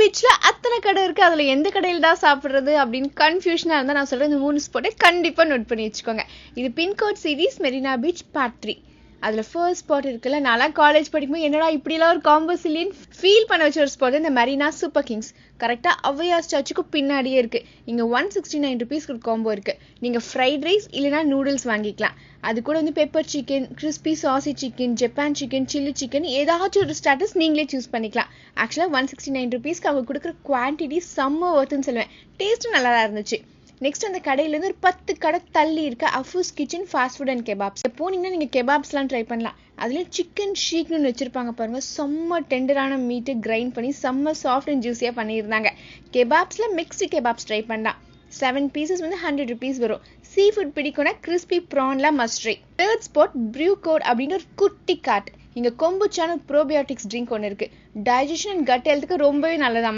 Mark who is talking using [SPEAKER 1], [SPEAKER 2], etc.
[SPEAKER 1] பீச்ல அத்தனை கடை இருக்கு, அதுல எந்த கடையில் தான் சாப்பிடுறது அப்படின்னு கன்ஃபியூஷனா இருந்தா நான் சொல்றேன், இந்த 3 ஸ்பாட்டை கண்டிப்பா நோட் பண்ணி வச்சுக்கோங்க. இது pincode series Marina beach part 3. அதுல ஃபர்ஸ்ட் ஸ்பாட் இருக்குல்ல, நான்லாம் காலேஜ் படிக்கும்போது என்னடா இப்படிலாம் ஒரு காம்போஸ் இல்லைன்னு ஃபீல் பண்ண வச்ச ஒரு ஸ்பாட் இந்த மெரினா சூப்பர் கிங்ஸ். கரெக்டா ஔவையார் சர்ச்சுக்கு பின்னாடியே இருக்கு. இங்க 169 ருபீஸ்க்கு ஒரு காம்போ இருக்கு. நீங்க ஃப்ரைட் ரைஸ் இல்லைன்னா நூடுல்ஸ் வாங்கிக்கலாம். அது கூட வந்து pepper chicken, crispy sassy chicken, Japan chicken, chilli chicken, ஏதாச்சும் ஒரு ஸ்டாட்டஸ் நீங்களே சூஸ் பண்ணிக்கலாம். ஆக்சுவலா 169 ருபீஸ்க்கு அவங்க கொடுக்குற குவான்டிட்டி செம்ம ஒர்த்துன்னு சொல்லுவேன். டேஸ்ட்டும் நல்லா தான் இருந்துச்சு. நெக்ஸ்ட் அந்த கடையிலேருந்து ஒரு 10 கடை தள்ளி இருக்க அஃபூஸ் kitchen fast food and kebabs போனீங்கன்னா நீங்கள் கெபாப்ஸ்லாம் ட்ரை பண்ணலாம். அதுலேயும் சிக்கன் ஷீக்னு வச்சுருப்பாங்க பாருங்கள், செம்ம டெண்டரான மீட்டு கிரைண்ட் பண்ணி செம்ம சாஃப்ட் அண்ட் ஜூஸியாக பண்ணியிருந்தாங்க. கெபாப்ஸில் மிக்ஸ்டு கெபாப்ஸ் ட்ரை பண்ணலாம். 7 பீசஸ் வந்து 100 ருபீஸ் வரும். சீ ஃபுட் பிடிக்கும்னா கிறிஸ்பி ப்ரான்லாம் must try. Third spot Brew Code அப்படின்னு ஒரு குட்டி காட். இங்கே கொம்புச்சான ப்ரோபயோட்டிக்ஸ் ட்ரிங்க் ஒன்று இருக்குது. டைஜஷன் அண்ட் கட் ஹெல்த்துக்கு ரொம்பவே நல்லதாம்.